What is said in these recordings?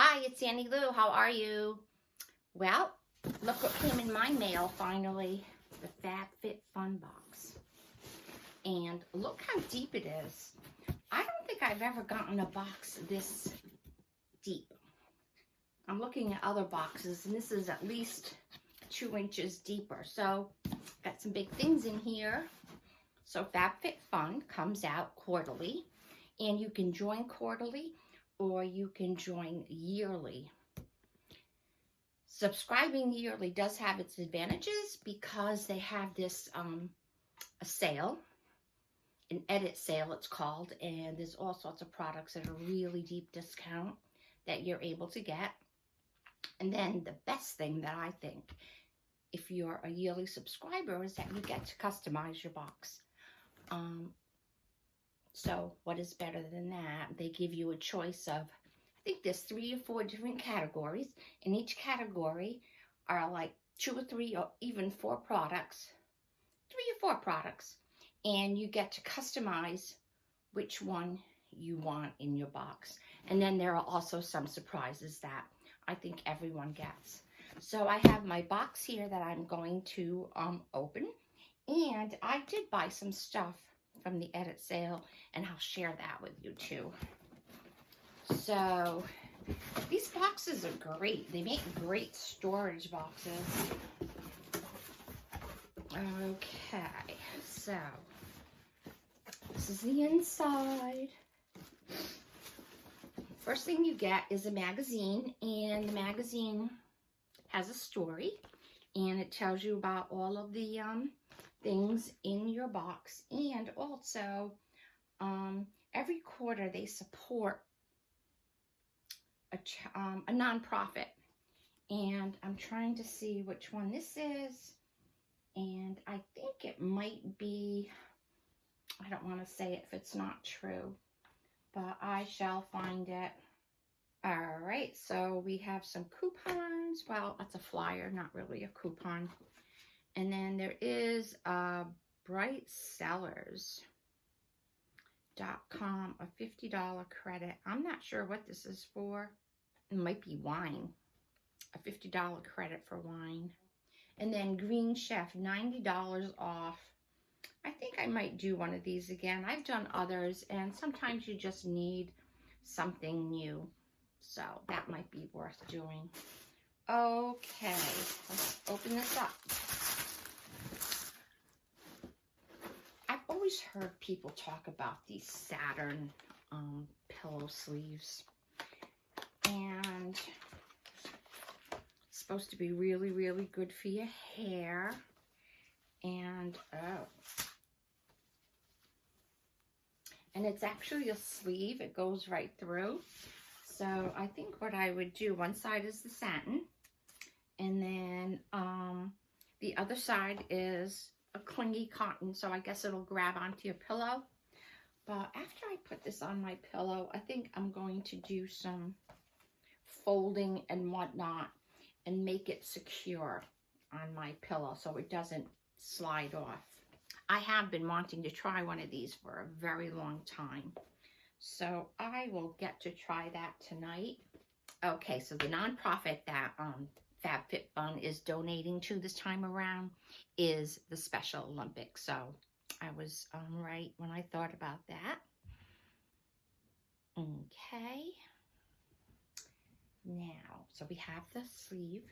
Hi, it's Sandy Lou. How are you? Well, look what came in my mail finally. The FabFitFun box. And look how deep it is. I don't think I've ever gotten a box this deep. I'm looking at other boxes and this is at least 2 inches deeper. So, got some big things in here. So FabFitFun comes out quarterly and you can join quarterly or you can join yearly. Subscribing yearly does have its advantages because they have this a sale, an edit sale it's called, and there's all sorts of products at a really deep discount that you're able to get. And then the best thing that I think, if you're a yearly subscriber, is that you get to customize your box. So what is better than that? They give you a choice of, I think there's 3 or 4 different categories. In each category are like 2 or 3 or even 4 products, 3 or 4 products. And you get to customize which one you want in your box. And then there are also some surprises that I think everyone gets. So I have my box here that I'm going to open. And I did buy some stuff from the edit sale, and I'll share that with you too. So these boxes are great. They make great storage boxes. Okay, so this is the inside. First thing you get is a magazine, and the magazine has a story, and it tells you about all of the things in your box. And also every quarter they support a nonprofit, and I'm trying to see which one this is, and I think it might be, I don't want to say it if it's not true, but I shall find it. All right, so we have some coupons. Well, that's a flyer, not really a coupon. And then there is BrightSellers.com, a $50 credit. I'm not sure what this is for. It might be wine, a $50 credit for wine. And then Green Chef, $90 off. I think I might do one of these again. I've done others, and sometimes you just need something new. So that might be worth doing. Okay, let's open this up. I've always heard people talk about these Saturn pillow sleeves, and it's supposed to be really, really good for your hair. And and it's actually a sleeve. It goes right through. So I think what I would do, one side is the satin, and then the other side is a clingy cotton, so I guess it'll grab onto your pillow. But after I put this on my pillow, I think I'm going to do some folding and whatnot and make it secure on my pillow so it doesn't slide off. I have been wanting to try one of these for a very long time, so I will get to try that tonight. Okay, so the nonprofit that FabFitFun is donating to this time around is the Special Olympics. So I was right when I thought about that. Okay. Now, so we have the sleeve.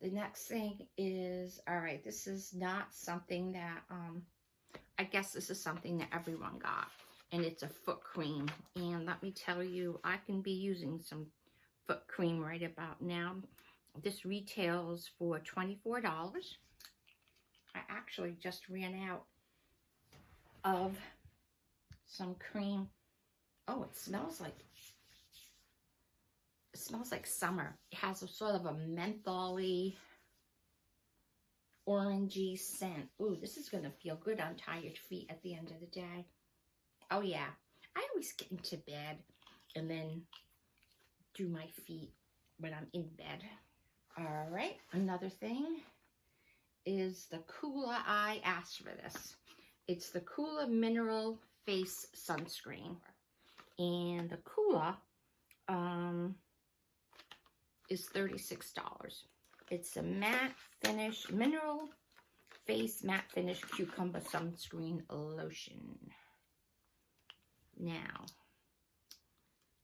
The next thing is, all right, this is not something that, I guess this is something that everyone got. And it's a foot cream. And let me tell you, I can be using some foot cream right about now. This retails for $24. I actually just ran out of some cream. Oh, it smells like summer. It has a sort of a mentholy, orangey scent. Ooh, this is gonna feel good on tired feet at the end of the day. Oh yeah, I always get into bed and then do my feet when I'm in bed. All right, another thing is the Coola. I asked for this. It's the Coola Mineral Face Sunscreen. And the Coola is $36. It's a matte finish, mineral face matte finish cucumber sunscreen lotion. Now,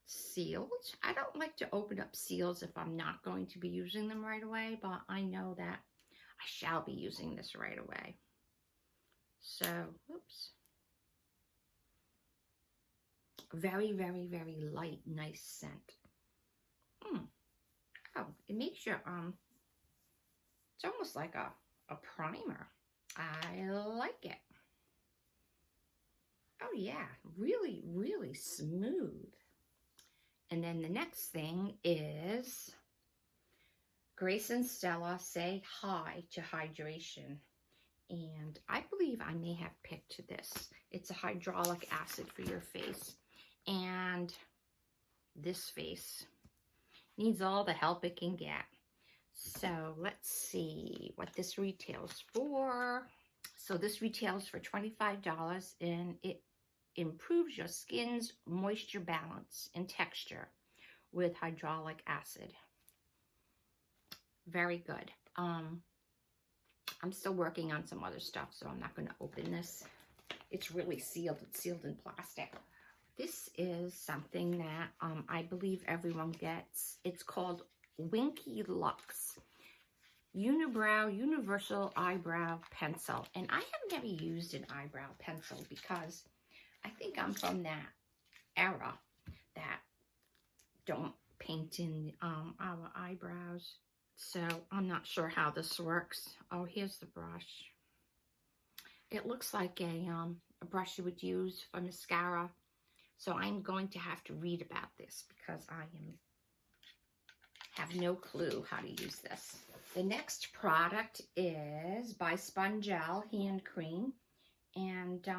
sealed. I don't like to open up seals if I'm not going to be using them right away, but I know that I shall be using this right away. So, oops. Very, very, very light, nice scent. Oh, it makes your, it's almost like a primer. I like it. Oh yeah, really, really smooth. And then the next thing is Grace and Stella Say Hi to Hydration. And I believe I may have picked this. It's a hyaluronic acid for your face. And this face needs all the help it can get. So let's see what this retails for. So this retails for $25 and it improves your skin's moisture balance and texture with hyaluronic acid. Very good. I'm still working on some other stuff, so I'm not going to open this. It's really sealed. It's sealed in plastic. This is something that I believe everyone gets. It's called Winky Luxe Unibrow Universal Eyebrow Pencil. And I have never used an eyebrow pencil because I think I'm from that era that don't paint in our eyebrows. So I'm not sure how this works. Oh, here's the brush. It looks like a brush you would use for mascara. So I'm going to have to read about this because I have no clue how to use this. The next product is by Spongel Hand Cream. And I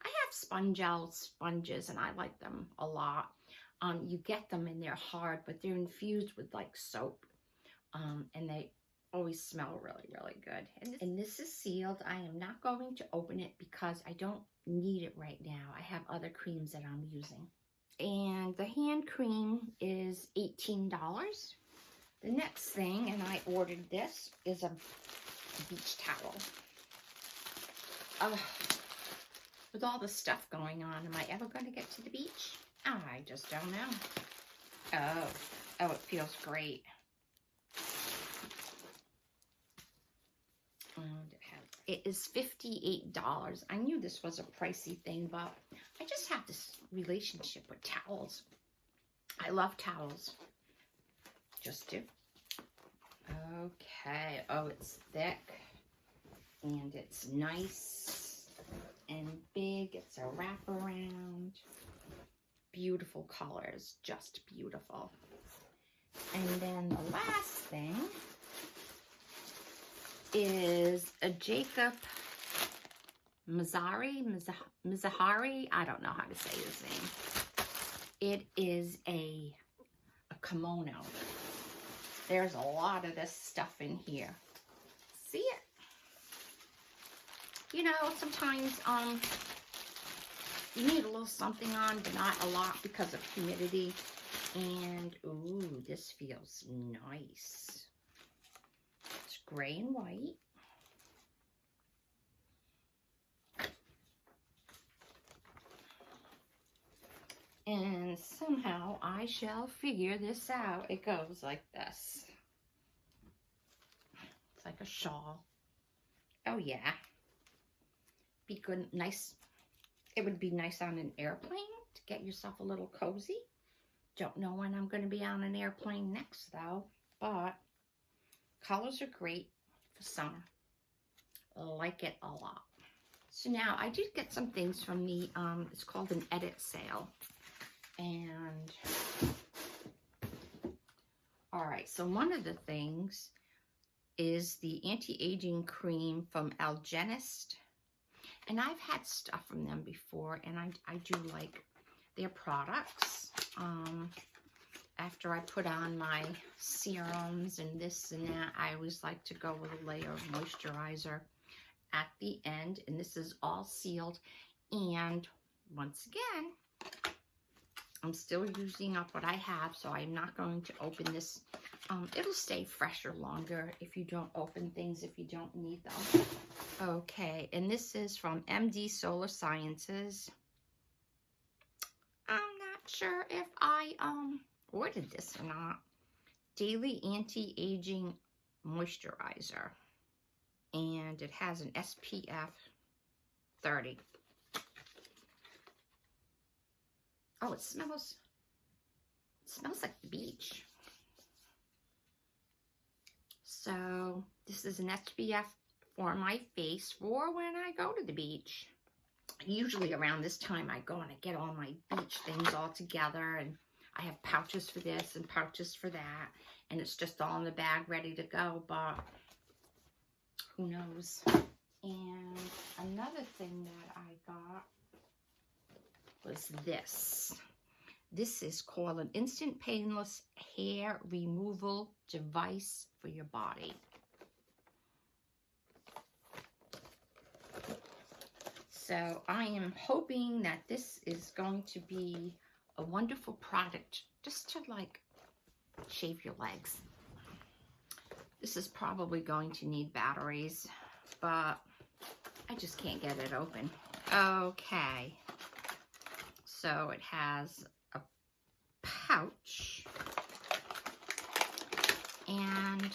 have Spongel sponges and I like them a lot. You get them and they're hard, but they're infused with like soap. And they always smell really, really good. And this is sealed. I am not going to open it because I don't need it right now. I have other creams that I'm using. And the hand cream is $18. The next thing, and I ordered this, is a beach towel. With all the stuff going on, am I ever going to get to the beach? I just don't know. Oh, it feels great. It is $58. I knew this was a pricey thing, but I just have this relationship with towels. I love towels. Just do. Okay. Oh, it's thick. And it's nice and big. It's a wraparound. Beautiful colors. Just beautiful. And then the last thing is a Jacob Mizrahi. I don't know how to say his name. It is a kimono. There's a lot of this stuff in here. See it? You know, sometimes you need a little something on, but not a lot because of humidity. And ooh, this feels nice. It's gray and white. And somehow I shall figure this out. It goes like this. It's like a shawl. Oh yeah. Be good, nice. It would be nice on an airplane to get yourself a little cozy. Don't know when I'm going to be on an airplane next though, but colors are great for summer. Like it a lot. So now I did get some things from the, it's called an edit sale. And, all right, so one of the things is the anti-aging cream from Algenist. And I've had stuff from them before, and I do like their products. After I put on my serums and this and that, I always like to go with a layer of moisturizer at the end. And this is all sealed. And once again, I'm still using up what I have, so I'm not going to open this. It'll stay fresher longer if you don't open things if you don't need them. Okay, and this is from MD Solar Sciences. I'm not sure if I ordered this or not. Daily Anti-Aging Moisturizer. And it has an SPF 30. Oh, it smells like the beach. So this is an SPF for my face for when I go to the beach. Usually around this time I go and I get all my beach things all together, and I have pouches for this and pouches for that, and it's just all in the bag ready to go, but who knows. And another thing that I got was this. This is called an Instant Painless Hair Removal Device for your body. So I am hoping that this is going to be a wonderful product just to like shave your legs. This is probably going to need batteries, but I just can't get it open. Okay. So it has a pouch, and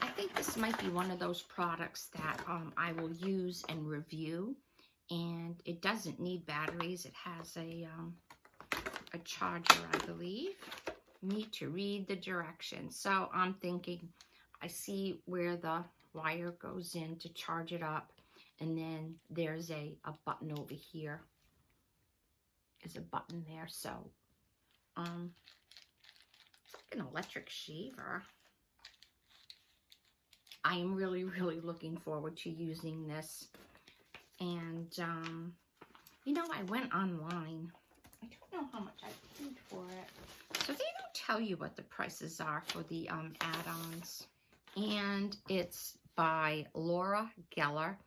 I think this might be one of those products that I will use and review, and it doesn't need batteries. It has a charger, I believe. Need to read the directions. So I'm thinking, I see where the wire goes in to charge it up, and then there's a button over here. There's a button there, so it's like an electric shaver. I am really, really looking forward to using this. And you know, I went online. I don't know how much I paid for it. So they don't tell you what the prices are for the add-ons. And it's by Laura Geller,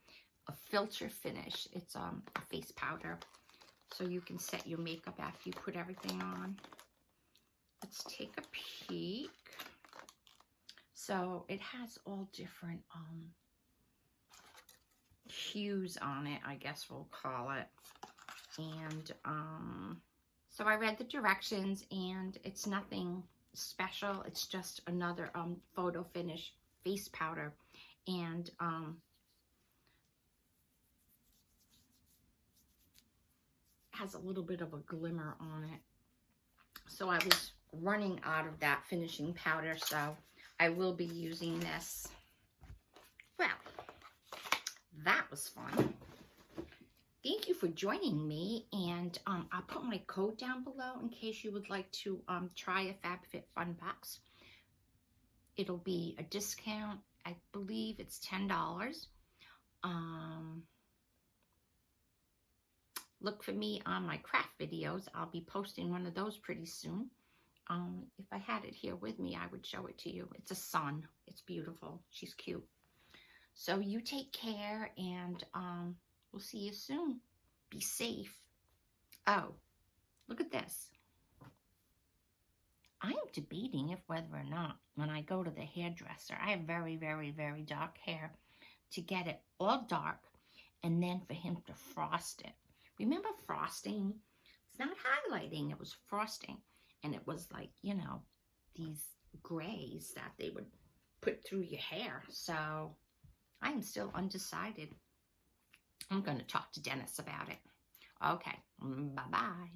a filter finish. It's a face powder. So you can set your makeup after you put everything on. Let's take a peek. So it has all different hues on it, I guess we'll call it. And so I read the directions, and it's nothing special. It's just another photo finish face powder, and has a little bit of a glimmer on it. So I was running out of that finishing powder, so I will be using this. Well, that was fun. Thank you for joining me, and I'll put my code down below in case you would like to try a FabFitFun box. It'll be a discount. I believe it's $10. Look for me on my craft videos. I'll be posting one of those pretty soon. If I had it here with me, I would show it to you. It's a sun. It's beautiful. She's cute. So you take care, and we'll see you soon. Be safe. Oh, look at this. I'm debating if whether or not when I go to the hairdresser, I have very, very, very dark hair, to get it all dark and then for him to frost it. Remember frosting? It's not highlighting, it was frosting. And it was like, you know, these grays that they would put through your hair. So I am still undecided. I'm going to talk to Dennis about it. Okay, bye-bye.